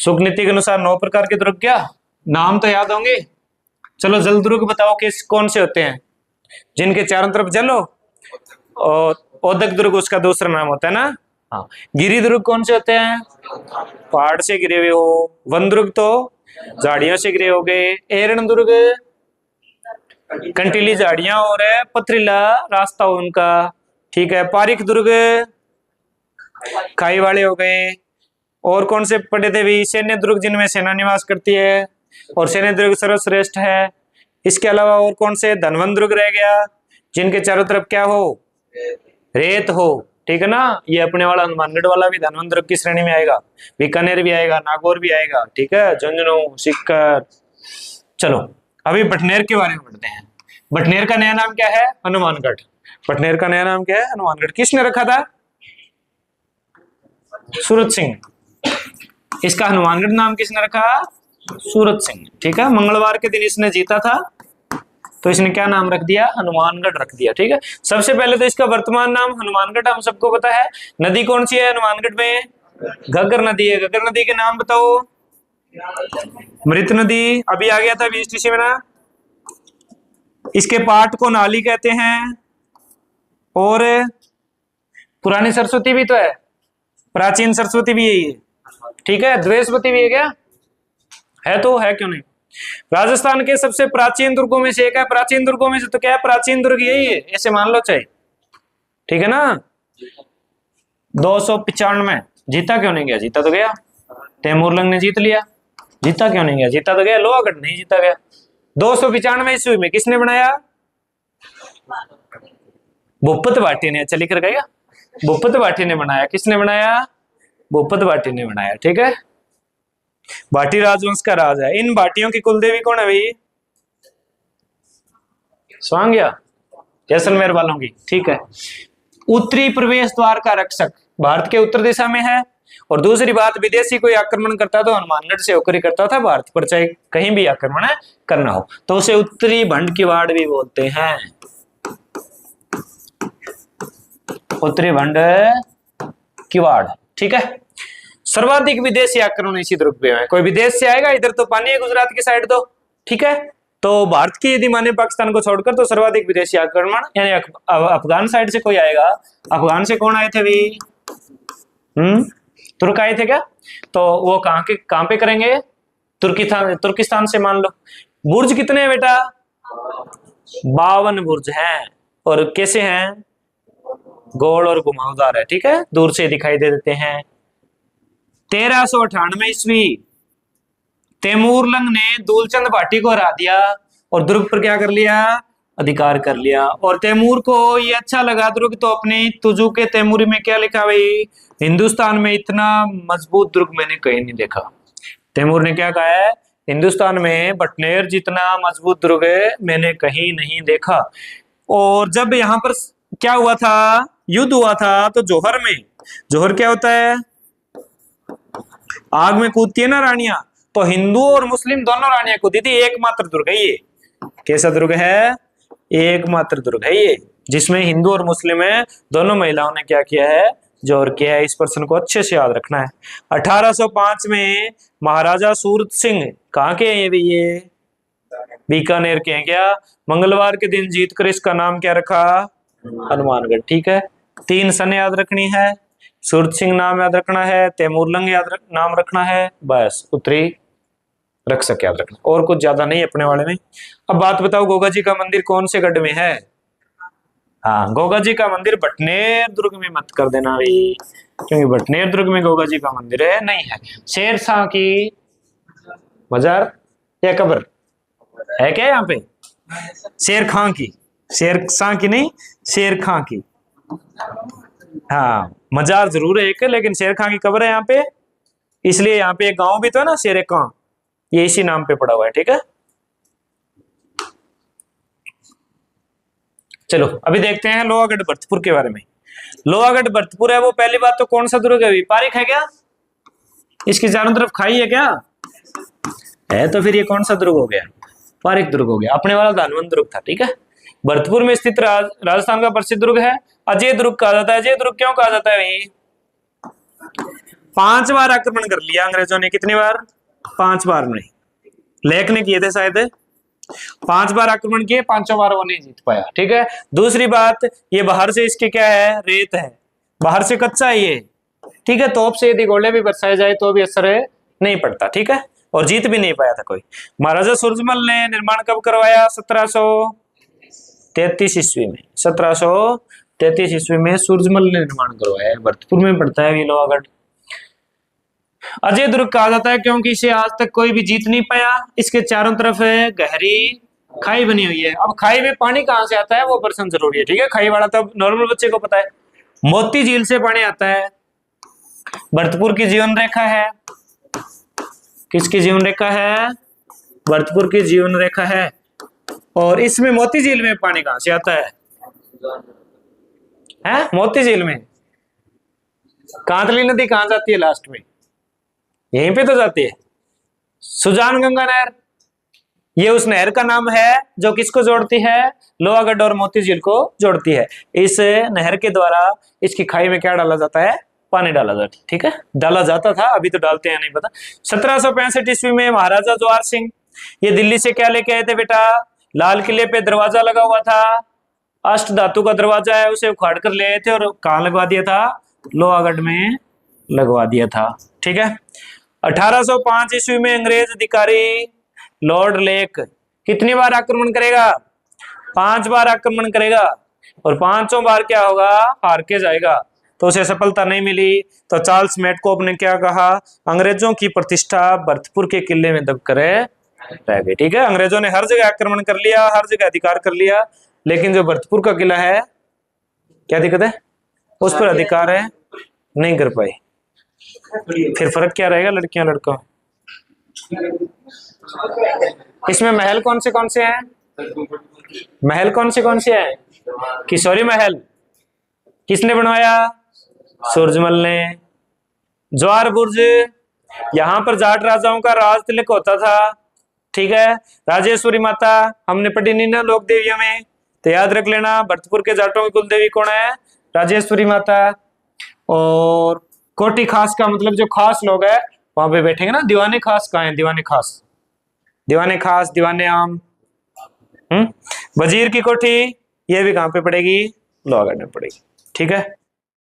सुख नीति के अनुसार 9 प्रकार के दुर्ग, क्या नाम तो याद होंगे। चलो जल दुर्ग बताओ किस कौन से होते हैं, जिनके चारों तरफ जल हो। और ओदक दुर्ग उसका दूसरा नाम होता है ना। हाँ, गिरी दुर्ग कौन से होते हैं, पहाड़ से गिरे हुए हो। वन दुर्ग तो झाड़ियों से गिरे हो गए। एरण दुर्ग कंटीली झाड़ियां और पथरीला रास्ता हो उनका, ठीक है। पारिक दुर्ग खाई वाले हो गए। और कौन से पढ़े थे भी, सैन्य दुर्ग जिनमें सेना निवास करती है और सैन्य दुर्ग सर्वश्रेष्ठ है। इसके अलावा और कौन से, धनवन दुर्ग रह गया, जिनके चारों तरफ क्या हो, रेत हो, ठीक है ना। ये अपने वाला हनुमानगढ़ वाला भी धनवन दुर्ग की श्रेणी में आएगा, बीकानेर भी आएगा, नागौर भी आएगा, ठीक है, झुंझुनू, सीकर। चलो अभी बटनेर के बारे में पढ़ते हैं। बटनेर का नया नाम क्या है, हनुमानगढ़। बटनेर का नया नाम क्या है, हनुमानगढ़। किसने रखा था, सूरत सिंह। इसका हनुमानगढ़ नाम किसने रखा, सूरत सिंह, ठीक है। मंगलवार के दिन इसने जीता था तो इसने क्या नाम रख दिया, हनुमानगढ़ रख दिया, ठीक है। सबसे पहले तो इसका वर्तमान नाम हनुमानगढ़ हम सबको पता है। नदी कौन सी है हनुमानगढ़ में, घग्गर नदी है। घग्गर नदी के नाम बताओ, मृत नदी अभी आ गया था बीएसटीसी में ना। इसके पाठ को नाली कहते हैं। और पुरानी सरस्वती भी तो है, प्राचीन सरस्वती भी यही है, ठीक है। द्वेषवती भी है, क्या है, तो है क्यों नहीं। राजस्थान के सबसे प्राचीन दुर्गों में से एक है। प्राचीन दुर्गों में से तो क्या है, प्राचीन दुर्ग यही है, ऐसे मान लो चाहे, ठीक है ना। 295 जीता क्यों नहीं गया, जीता तो गया। तैमूरलंग ने जीत लिया, जीता क्यों नहीं गया, जीता तो गया। लोहागढ़ नहीं जीता गया। 295 ईस्वी में किसने बनाया, भूपत भाटी ने। चली कर गया, भूपत भाटी ने बनाया। किसने बनाया, भूपत भाटी ने बनाया, ठीक है। भाटी राजवंश का राज है। इन भाटियों की कुलदेवी कौन है भाई, स्वांग्या, जैसलमेर वालों की, ठीक है। उत्तरी प्रवेश द्वार का रक्षक भारत के उत्तर दिशा में है। और दूसरी बात, विदेशी कोई आक्रमण करता तो हनुमानगढ़ से होकर ही करता था भारत पर, चाहे कहीं भी आक्रमण करना हो तो उसे उत्तरी भंड किवाड़ भी बोलते हैं। उत्तरी भंड किवाड़, ठीक है। सर्वाधिक विदेशी आक्रमण इसी दुर्ग पे है। कोई विदेश से आएगा, इधर तो पानी है गुजरात की साइड तो, ठीक है। तो भारत की यदि माने पाकिस्तान को छोड़कर तो सर्वाधिक विदेशी आक्रमण यानी अफगान साइड से कोई आएगा। अफगान से कौन आए थे भी, तुर्क आए थे क्या। तो वो कहां पे करेंगे, तुर्किस्तान से मान लो। बुर्ज कितने हैं बेटा, 52 बुर्ज हैं। और कैसे हैं, गोल और घुमावदार है, ठीक है, दूर से दिखाई दे देते हैं। 1398 ईस्वी तैमूरलंग ने दूलचंद भाटी को हरा दिया और दुर्ग पर क्या कर लिया, अधिकार कर लिया। और तैमूर को ये अच्छा लगा दुर्ग, तो अपने तुजु के तैमूरी में क्या लिखा भाई, हिंदुस्तान में इतना मजबूत दुर्ग मैंने कहीं नहीं देखा। तैमूर ने क्या कहा है, हिंदुस्तान में बटनेर जितना मजबूत दुर्ग मैंने कहीं नहीं देखा। और जब यहाँ पर क्या हुआ था, युद्ध हुआ था, तो जौहर में, जौहर क्या होता है, आग में कूदती है ना रानियां, तो हिंदू और मुस्लिम दोनों रानियां कूदी थी। एकमात्र दुर्ग है ये। कैसा दुर्ग है, एकमात्र दुर्ग है ये, जिसमें हिंदू और मुस्लिम है दोनों महिलाओं ने क्या किया है, जोर किया है। इस प्रश्न को अच्छे से याद रखना है। 1805 में महाराजा सूरत सिंह कहाँ के हैं ये, बीकानेर के हैं क्या। मंगलवार के दिन जीतकर इसका नाम क्या रखा, हनुमानगढ़, ठीक है। 3 सन याद रखनी है, सूरत सिंह नाम याद रखना है, तैमूरलंग नाम रखना है, बस उत्तरी रक्षक याद रखना, और कुछ ज्यादा नहीं अपने वाले में। अब बात बताओ, गोगा जी का मंदिर कौन से गढ़ में है। हाँ, गोगा जी का मंदिर बटनेर दुर्ग में मत कर देना भाई, क्योंकि बटनेर दुर्ग में गोगा जी का मंदिर है नहीं है। शेरशाह की मजार या कब्र है क्या यहाँ पे, शेर खां की, शेरशाह की नहीं, शेर खां की। हाँ, मजार जरूर है एक, लेकिन शेर खां की कब्र है यहाँ पे, इसलिए यहाँ पे एक गांव भी तो है ना, शेर खां, ये इसी नाम पे पड़ा हुआ है, ठीक है। चलो अभी देखते हैं लोहागढ़ भरतपुर के बारे में। लोहागढ़ भरतपुर है वो, पहली बात तो कौन सा दुर्ग है, पारिक है क्या, इसकी चारों तरफ खाई है क्या है, तो फिर ये कौन सा दुर्ग हो गया, पारिक दुर्ग हो गया। अपने वाला धनवन दुर्ग था, ठीक है। भरतपुर में स्थित राजस्थान का प्रसिद्ध दुर्ग है। अजय दुर्ग कहा जाता है। अजय दुर्ग क्यों कहा जाता है भाई, 5 बार आक्रमण कर लिया अंग्रेजों ने। कितनी बार? 5 बार में। लेक ने किए थे शायद 5 बार आक्रमण किए, 5 बार वो नहीं जीत पाया। ठीक है। दूसरी बात, ये बाहर से इसके क्या है? रेत है, बाहर से कच्चा है ये। ठीक है। तोप से यदि गोले भी बरसाए जाए तो भी असर नहीं पड़ता। ठीक है। और जीत भी नहीं पाया था कोई। महाराजा सूरजमल ने निर्माण कब करवाया? 1733 ईस्वी में। 1733 ईस्वी में सूरजमल ने निर्माण करवाया। भरतपुर में पड़ता है ये लोहागढ़। अजय दुर्ग कहा जाता है क्योंकि इसे आज तक कोई भी जीत नहीं पाया। इसके चारों तरफ गहरी खाई बनी हुई है। अब खाई में पानी कहां से आता है वो प्रश्न जरूरी है। ठीक है। खाई वाला तो नॉर्मल बच्चे को पता है। मोती झील से पानी आता है। भरतपुर की जीवन रेखा है। किसकी जीवन रेखा है? भरतपुर की जीवन रेखा है। और इसमें मोती झील में पानी कहां से आता है? मोती झील में कांतली नदी कहां जाती है? लास्ट में यहीं पे तो जाती है। सुजान गंगा नहर, ये उस नहर का नाम है जो किसको जोड़ती है? लोहागढ़ और मोती झील को जोड़ती है। इस नहर के द्वारा इसकी खाई में क्या डाला जाता है? पानी डाला जाता है। ठीक है। डाला जाता था, अभी तो डालते हैं नहीं पता। 1765 ईस्वी में महाराजा जवाहर सिंह ये दिल्ली से क्या लेके आए थे बेटा? लाल किले पे दरवाजा लगा हुआ था, अष्ट धातु का दरवाजा है, उसे उखाड़ कर ले आए थे और कहां लगवा दिया था? लोहागढ़ में लगवा दिया था। ठीक है। 1805 ईस्वी में अंग्रेज अधिकारी लॉर्ड लेक कितनी बार आक्रमण करेगा? 5 बार आक्रमण करेगा और 5 बार क्या होगा? हार के जाएगा। तो उसे सफलता नहीं मिली। तो चार्ल्स मेडकोप ने क्या कहा? अंग्रेजों की प्रतिष्ठा भरतपुर के किले में दबकर रह गई। ठीक है। अंग्रेजों ने हर जगह आक्रमण कर लिया, हर जगह अधिकार कर लिया, लेकिन जो भरतपुर का किला है क्या दिक्कत है? उस पर अधिकार है नहीं कर पाए। फिर फर्क क्या रहेगा लड़कियां लड़कों? इसमें महल कौन से हैं? महल कौन से हैं? किशोरी महल किसने बनवाया? सूरजमल ने। ज्वार बुर्ज, यहां पर जाट राजाओं का राज तिलक होता था। ठीक है। राजेश्वरी माता हमने पढ़ी नहीं ना लोक देवियों में, तो याद रख लेना। भरतपुर के जाटों की कुल देवी कौन है? राजेश्वरी माता। और कोठी खास का मतलब जो खास लोग है वहां पे बैठेंगे ना। दीवाने खास कहाँ है? दीवाने खास, दीवाने आम। वजीर की कोठी ये भी कहां पे पड़ेगी? लोहागढ़ में पड़ेगी। ठीक है।